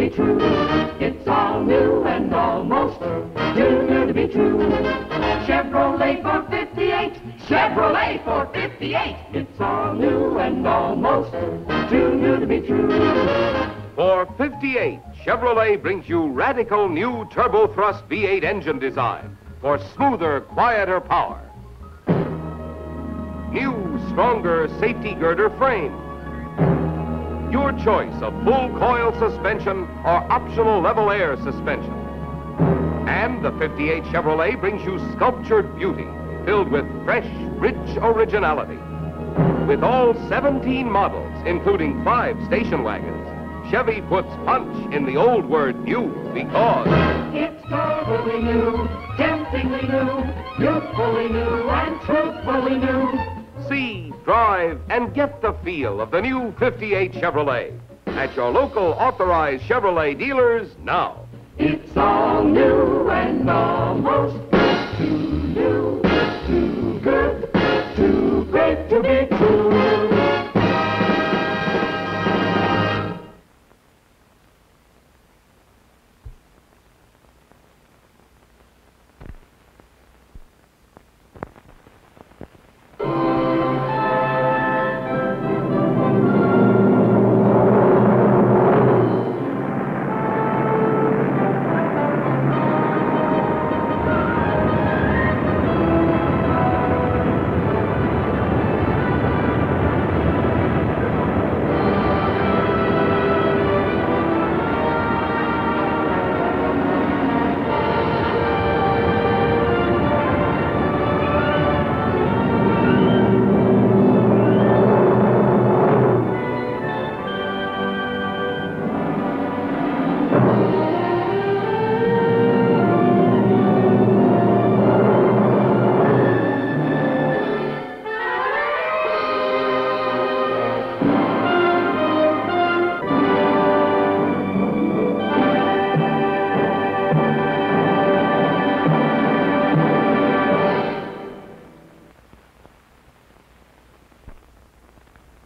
be true. It's all new and almost too new to be true. Chevrolet 458, Chevrolet 458. It's all new and almost too new to be true. For 58, Chevrolet brings you radical new turbo-thrust V8 engine design for smoother, quieter power. New, stronger safety girder frame. Your choice of full coil suspension or optional level air suspension. And the 58 Chevrolet brings you sculptured beauty filled with fresh, rich originality. With all 17 models, including 5 station wagons, Chevy puts punch in the old word new because it's totally new, temptingly new, youthfully new, and truthfully new. See, drive, and get the feel of the new 58 Chevrolet at your local authorized Chevrolet dealers now. It's all new and almost too new, too good, too great to be true.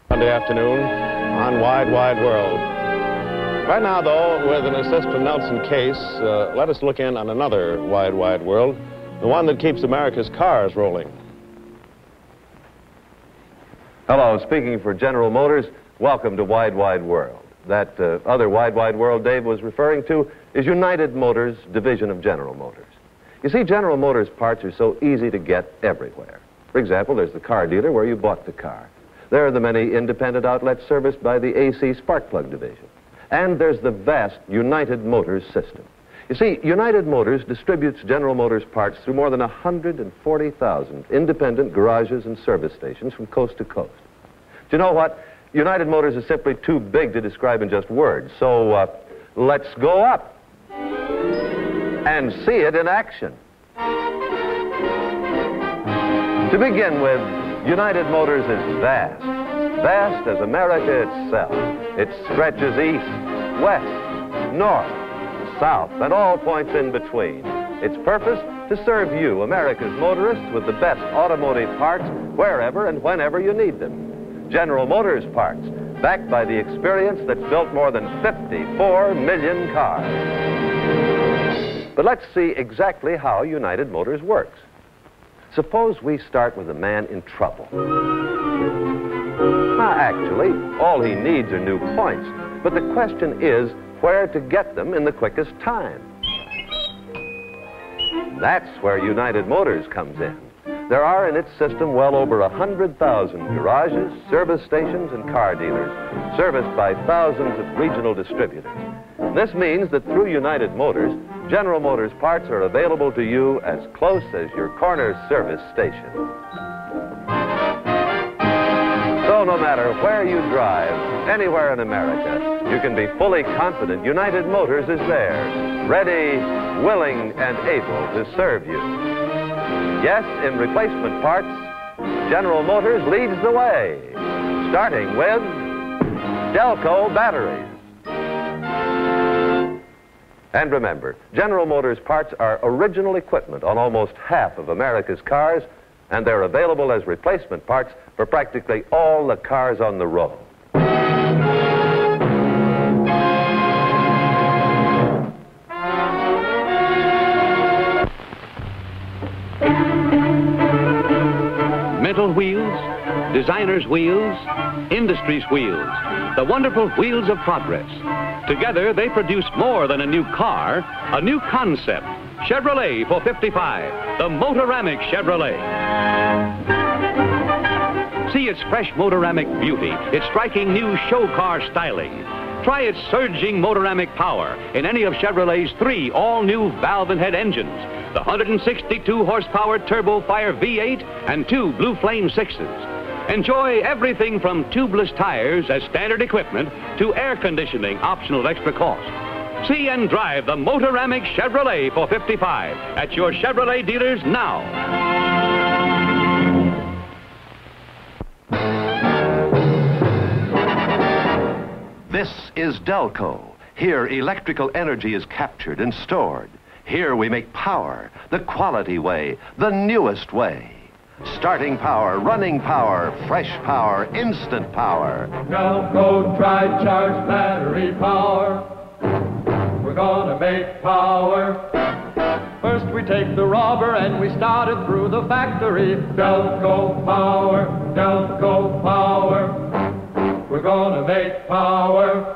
Sunday afternoon on Wide, Wide World. Right now, though, with an assist from Nelson Case, let us look in on another Wide, Wide World, the one that keeps America's cars rolling. Hello, speaking for General Motors, welcome to Wide, Wide World. That other Wide, Wide World Dave was referring to is United Motors, division of General Motors. You see, General Motors parts are so easy to get everywhere. For example, there's the car dealer where you bought the car. There are the many independent outlets serviced by the AC spark plug division. And there's the vast United Motors system. You see, United Motors distributes General Motors parts through more than 140,000 independent garages and service stations from coast to coast. Do you know what? United Motors is simply too big to describe in just words. So let's go up and see it in action. To begin with, United Motors is vast, vast as America itself. It stretches east, west, north, south, and all points in between. Its purpose, to serve you, America's motorists, with the best automotive parts wherever and whenever you need them. General Motors parts, backed by the experience that's built more than 54 million cars. But let's see exactly how United Motors works. Suppose we start with a man in trouble. Actually, all he needs are new points. But the question is where to get them in the quickest time. That's where United Motors comes in. There are in its system well over 100,000 garages, service stations, and car dealers, serviced by thousands of regional distributors. This means that through United Motors, General Motors parts are available to you as close as your corner service station. So no matter where you drive, anywhere in America, you can be fully confident United Motors is there, ready, willing, and able to serve you. Yes, in replacement parts, General Motors leads the way, starting with Delco batteries. And remember, General Motors parts are original equipment on almost half of America's cars, and they're available as replacement parts for practically all the cars on the road. Designer's wheels, industry's wheels, the wonderful wheels of progress. Together, they produce more than a new car, a new concept. Chevrolet for 55, the Motoramic Chevrolet. See its fresh Motoramic beauty, its striking new show car styling. Try its surging Motoramic power in any of Chevrolet's 3 all-new valve and head engines, the 162 horsepower Turbo Fire V8 and 2 Blue Flame 6s. Enjoy everything from tubeless tires as standard equipment to air conditioning optional at extra cost. See and drive the Motoramic Chevrolet for 55 at your Chevrolet dealers now. This is Delco. Here, electrical energy is captured and stored. Here we make power, the quality way, the newest way. Starting power, running power, fresh power, instant power. Delco Tri-Charge battery power. We're gonna make power. First we take the rubber and we start it through the factory. Delco power, Delco power. We're gonna make power.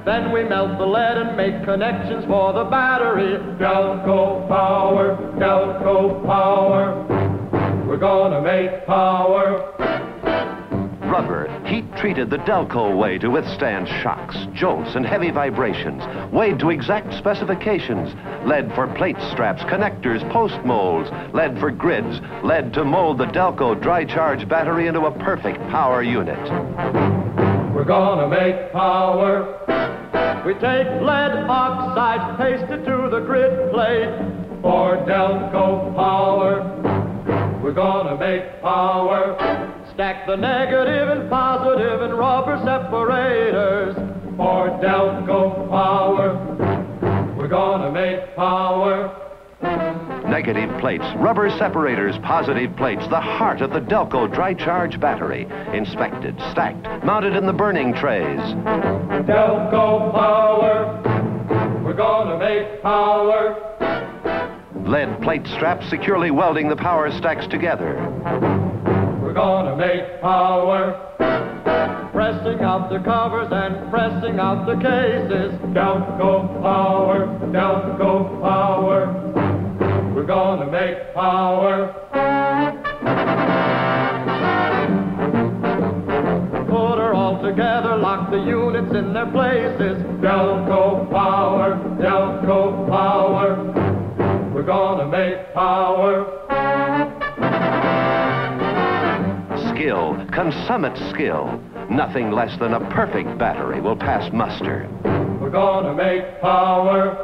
Then we melt the lead and make connections for the battery. Delco power, Delco power. We're gonna make power. Rubber, heat-treated the Delco way to withstand shocks, jolts, and heavy vibrations, weighed to exact specifications. Lead for plate straps, connectors, post molds, lead for grids, lead to mold the Delco dry-charge battery into a perfect power unit. We're gonna make power. We take lead oxide, paste it to the grid plate for Delco power. We're gonna make power. Stack the negative and positive in rubber separators for Delco power. We're gonna make power. Negative plates, rubber separators, positive plates, the heart of the Delco dry-charge battery. Inspected, stacked, mounted in the burning trays. Delco power. We're gonna make power. Lead plate straps securely welding the power stacks together. We're gonna make power. Pressing out the covers and pressing out the cases. Delco power, Delco power. We're gonna make power. Put her all together, lock the units in their places. Delco power, Delco power. We're gonna make power. Skill, consummate skill. Nothing less than a perfect battery will pass muster. We're gonna make power.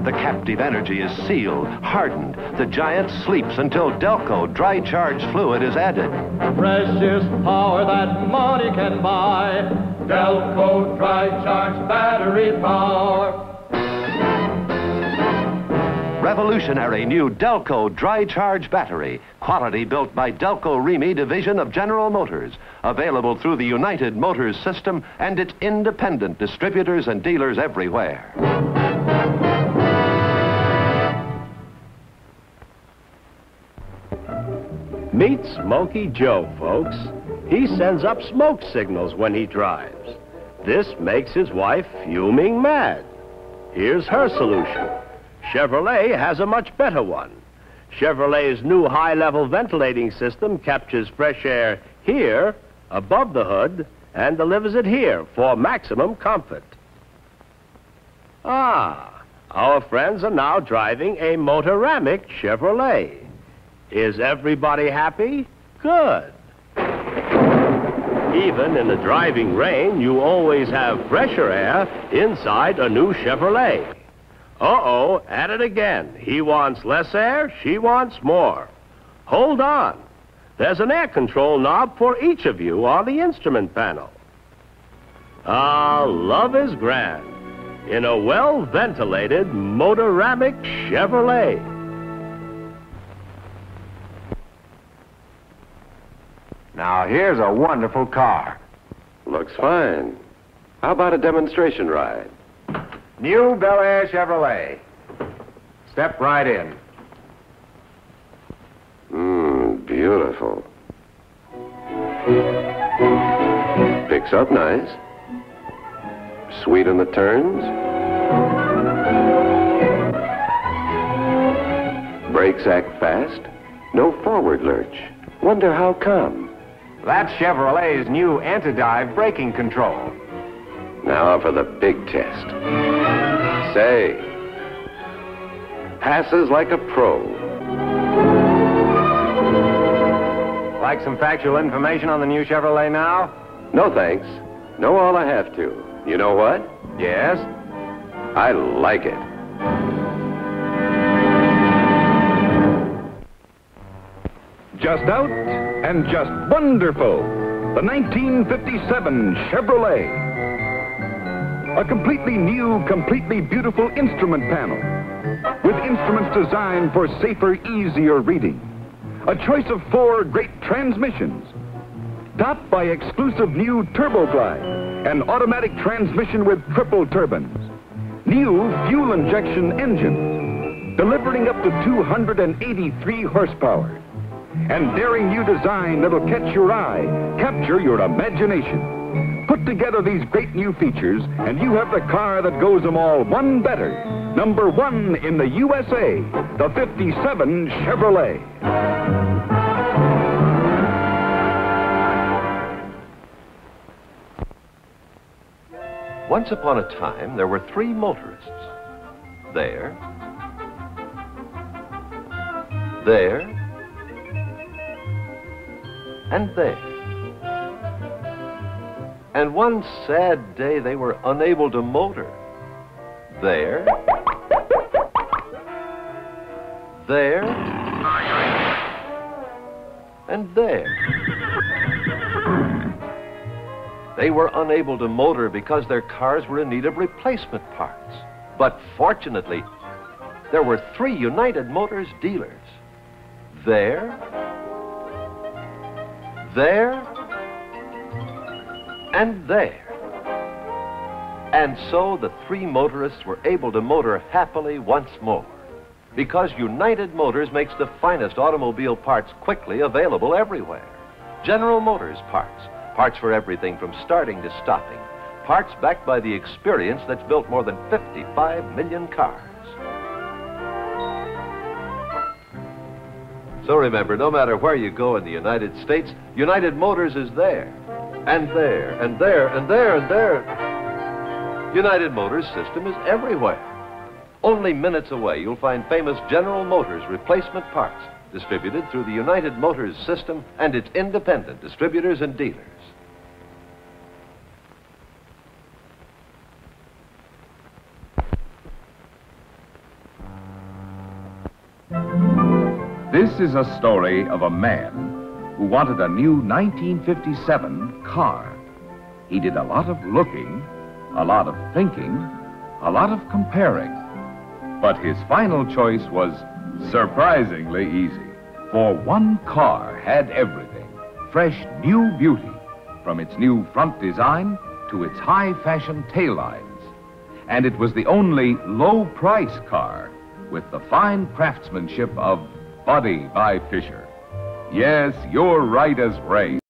The captive energy is sealed, hardened. The giant sleeps until Delco dry-charge fluid is added. Precious power that money can buy. Delco dry-charge battery power. Revolutionary new Delco dry-charge battery. Quality built by Delco Remy division of General Motors. Available through the United Motors system and its independent distributors and dealers everywhere. Meet Smokey Joe, folks. He sends up smoke signals when he drives. This makes his wife fuming mad. Here's her solution. Chevrolet has a much better one. Chevrolet's new high-level ventilating system captures fresh air here, above the hood, and delivers it here for maximum comfort. Ah, our friends are now driving a Motoramic Chevrolet. Is everybody happy? Good. Even in the driving rain, you always have fresher air inside a new Chevrolet. Uh-oh, at it again. He wants less air, she wants more. Hold on. There's an air control knob for each of you on the instrument panel. Ah, love is grand in a well-ventilated Motoramic Chevrolet. Now, here's a wonderful car. Looks fine. How about a demonstration ride? New Bel Air Chevrolet. Step right in. Beautiful. Picks up nice. Sweet in the turns. Brakes act fast. No forward lurch. Wonder how come? That's Chevrolet's new anti-dive braking control. Now for the big test. Say, passes like a pro. Like some factual information on the new Chevrolet now? No thanks. Know all I have to. You know what? Yes? I like it. Just out and just wonderful. The 1957 Chevrolet. A completely new, completely beautiful instrument panel with instruments designed for safer, easier reading. A choice of 4 great transmissions, topped by exclusive new Turbo Glide, an automatic transmission with triple turbines, new fuel injection engines, delivering up to 283 horsepower, and daring new design that'll catch your eye, capture your imagination. Put together these great new features, and you have the car that goes them all one better. Number 1 in the USA, the 57 Chevrolet. Once upon a time, there were 3 motorists. There, and there. And one sad day, they were unable to motor. There, and there. They were unable to motor because their cars were in need of replacement parts. But fortunately, there were 3 United Motors dealers. There, and there. And so the 3 motorists were able to motor happily once more, because United Motors makes the finest automobile parts quickly available everywhere. General Motors parts. Parts for everything from starting to stopping. Parts backed by the experience that's built more than 55 million cars. So remember, no matter where you go in the United States, United Motors is there. And there, and there, and there, and there. United Motors system is everywhere. Only minutes away, you'll find famous General Motors replacement parts distributed through the United Motors system and its independent distributors and dealers. This is a story of a man who wanted a new 1957 car. He did a lot of looking, a lot of thinking, a lot of comparing. But his final choice was surprisingly easy. For one car had everything. Fresh new beauty, from its new front design to its high-fashion taillights. And it was the only low-price car with the fine craftsmanship of Buddy by Fisher. Yes, you're right as rain.